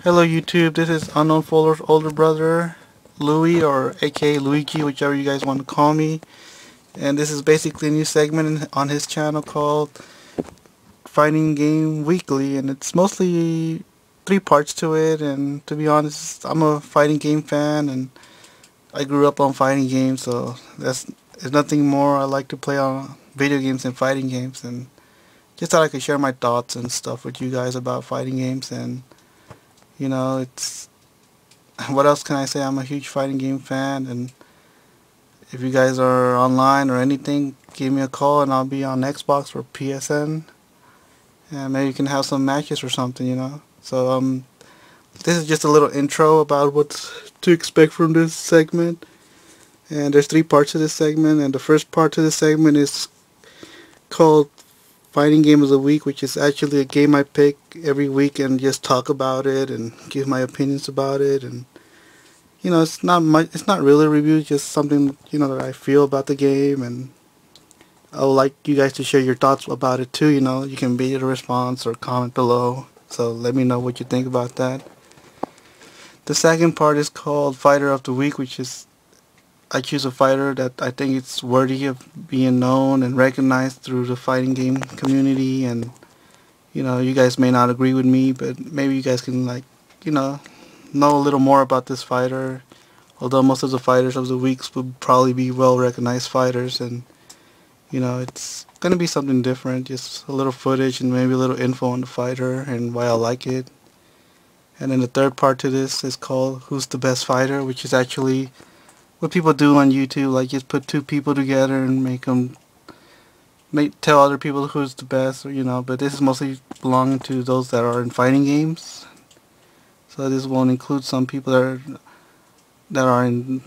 Hello YouTube, this is Unknown Fuller's older brother, Louis, or aka Luigi, whichever you guys want to call me. And this is basically a new segment on his channel called Fighting Game Weekly, and it's mostly 3 parts to it. And to be honest, I'm a fighting game fan, and I grew up on fighting games, so there's nothing more I like to play on video games than fighting games. And just thought I could share my thoughts and stuff with you guys about fighting games. And it's, what else can I say? I'm a huge fighting game fan, and if you guys are online or anything, give me a call and I'll be on Xbox or PSN, and maybe you can have some matches or something. So this is just a little intro about what to expect from this segment. And there's 3 parts to this segment, and the first part to this segment is called Fighting Game of the Week, which is actually a game I pick every week and just talk about it and give my opinions about it. And it's not really a review, just something that I feel about the game, and I would like you guys to share your thoughts about it too. You can be a response or comment below, so let me know what you think about that. The second part is called Fighter of the Week, which is I choose a fighter that I think it's worthy of being known and recognized through the fighting game community. And you guys may not agree with me, but maybe you guys can know a little more about this fighter. Although most of the fighters of the weeks would probably be well recognized fighters, and it's gonna be something different, just a little footage and maybe a little info on the fighter and why I like it. And then the third part to this is called Who's the Best Fighter, which is actually what people do on YouTube, like just put 2 people together and tell other people who's the best, but this is mostly belonging to those that are in fighting games. So this won't include some people that are in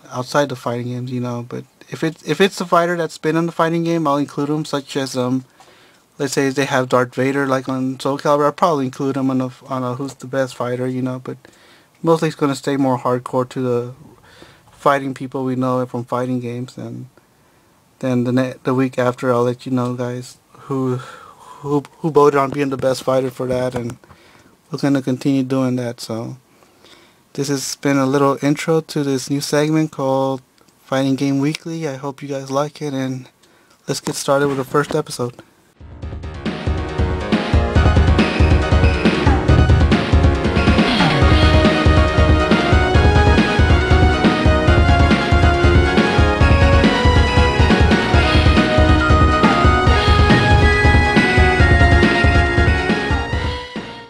outside the fighting games, but if it's a fighter that's been in the fighting game, I'll include them, such as let's say they have Darth Vader like on Soul Calibur, I'll probably include them on a Who's the Best Fighter, but mostly it's going to stay more hardcore to the fighting people we know from fighting games. And then the week after, I'll let you know, guys, who voted on being the best fighter for that, and we're gonna continue doing that. So this has been a little intro to this new segment called Fighting Game Weekly. I hope you guys like it, and let's get started with the first episode.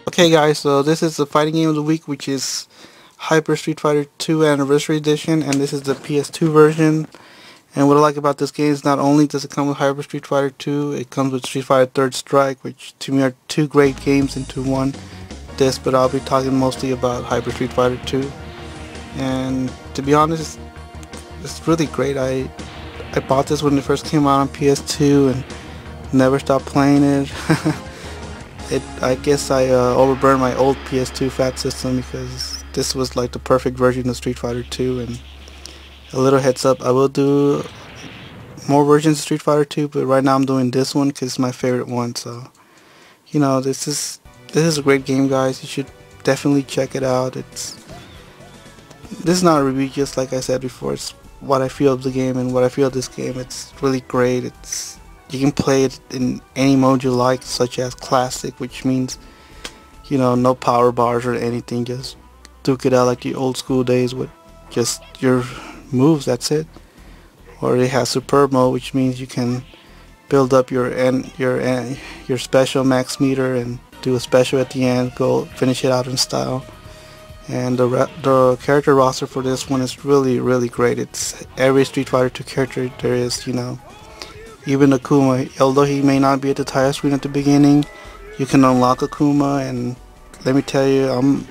Okay guys, so this is the fighting game of the week, which is Hyper Street Fighter 2 Anniversary Edition, and this is the PS2 version. And what I like about this game is not only does it come with Hyper Street Fighter 2, it comes with Street Fighter Third Strike, which to me are 2 great games into one disc, but I'll be talking mostly about Hyper Street Fighter 2. And to be honest, it's really great. I bought this when it first came out on PS2 and never stopped playing it. I guess I overburned my old PS2 fat system, because this was like the perfect version of Street Fighter 2. And a little heads up, I will do more versions of Street Fighter 2, but right now I'm doing this one because it's my favorite one. So this is a great game, guys. You should definitely check it out. This is not a review, just like I said before. It's what I feel of the game and what I feel of this game. It's really great. You can play it in any mode you like, such as Classic, which means, no power bars or anything, just duke it out like the old school days with just your moves, that's it. Or it has Superb mode, which means you can build up your special max meter and do a special at the end, go finish it out in style. And the character roster for this one is really, really great. It's every Street Fighter 2 character there is, Even Akuma, although he may not be at the title screen at the beginning, you can unlock Akuma, and let me tell you,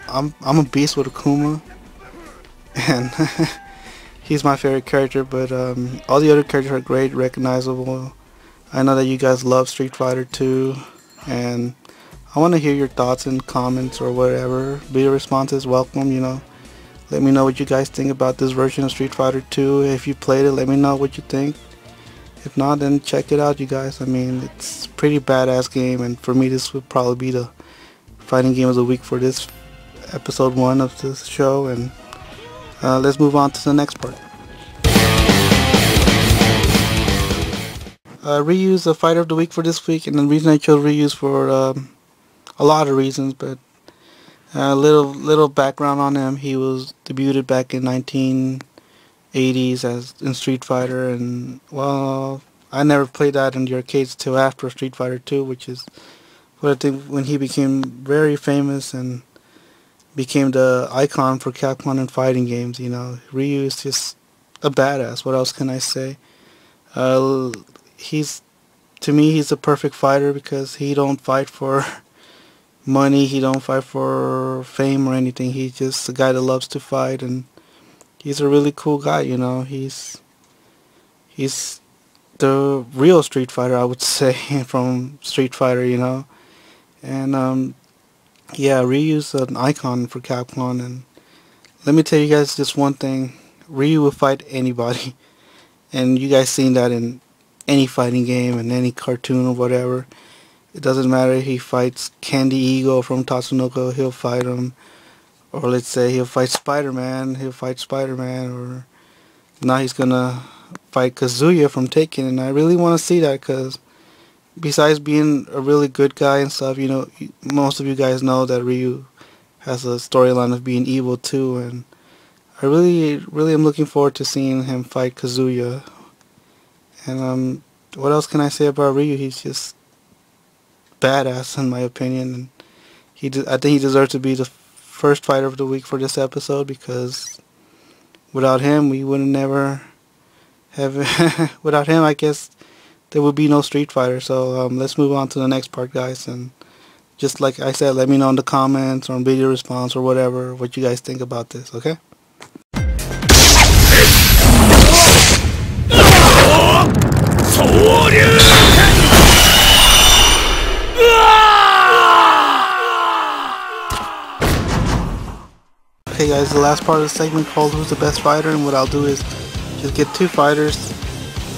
I'm a beast with Akuma, and he's my favorite character. But all the other characters are great, recognizable. I know that you guys love Street Fighter 2, and I want to hear your thoughts and comments or whatever. Video responses welcome. Let me know what you guys think about this version of Street Fighter 2. If you played it, let me know what you think. If not, then check it out, you guys. I mean, it's a pretty badass game, and for me this would probably be the fighting game of the week for this episode 1 of this show, and let's move on to the next part. Ryu is the fighter of the week for this week, and the reason I chose Ryu is for a lot of reasons, but little background on him. He was debuted back in 1980s as in Street Fighter, and well, I never played that in the arcades till after Street Fighter 2, which is what I think when he became very famous and became the icon for Capcom and fighting games. You know, Ryu is just a badass. What else can I say? He's, to me, he's a perfect fighter because he don't fight for money, he don't fight for fame or anything. He's just a guy that loves to fight, and he's a really cool guy. You know, he's the real Street Fighter, I would say, from Street Fighter. You know, and yeah, Ryu's an icon for Capcom, and let me tell you guys just one thing: Ryu will fight anybody, and you guys seen that in any fighting game and any cartoon or whatever. It doesn't matter if he fights Candy Eagle from Tatsunoko, he'll fight him. Or let's say he'll fight Spider-Man, or now he's gonna fight Kazuya from Tekken, and I really want to see that because besides being a really good guy and stuff, you know, most of you guys know that Ryu has a storyline of being evil too, and I really am looking forward to seeing him fight Kazuya. And what else can I say about Ryu? He's just badass in my opinion, and I think he deserves to be the first fighter of the week for this episode because without him we wouldn't never have without him I guess there would be no Street Fighter. So let's move on to the next part, guys, and just like I said, let me know in the comments or on video response or whatever what you guys think about this, okay? Okay guys, the last part of the segment called Who's the Best Fighter, and what I'll do is just get 2 fighters,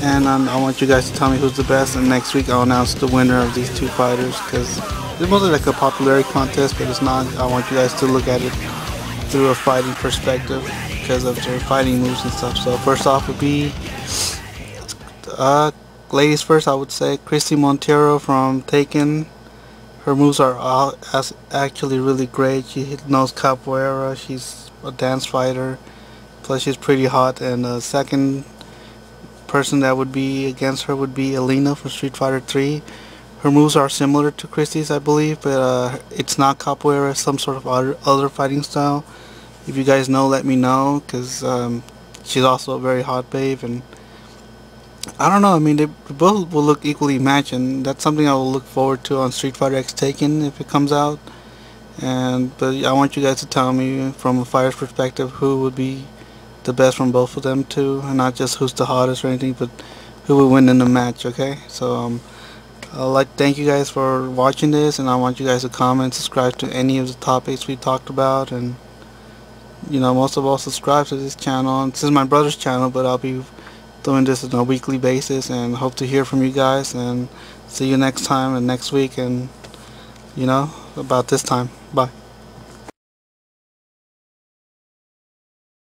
and I want you guys to tell me who's the best, and next week I'll announce the winner of these 2 fighters, because it's mostly like a popularity contest, but it's not. I want you guys to look at it through a fighting perspective because of their fighting moves and stuff. So first off would be ladies first, I would say Christy Montero from Tekken. Her moves are actually really great. She knows capoeira, she's a dance fighter, plus she's pretty hot. And the second person that would be against her would be Alina from Street Fighter 3. Her moves are similar to Christy's, I believe, but it's not capoeira, it's some sort of other fighting style. If you guys know, let me know, because she's also a very hot babe, and I don't know, I mean, they both will look equally matched, and that's something I will look forward to on Street Fighter X Taken if it comes out. But I want you guys to tell me from a fighter's perspective who would be the best from both of them too, and not just who's the hottest or anything, but who would win in the match, okay? So I'd like to thank you guys for watching this, and I want you guys to comment, subscribe to any of the topics we talked about, and you know, most of all, subscribe to this channel. This is my brother's channel, but I'll be doing this on a weekly basis, and hope to hear from you guys, and see you next time and next week, and you know, about this time. Bye.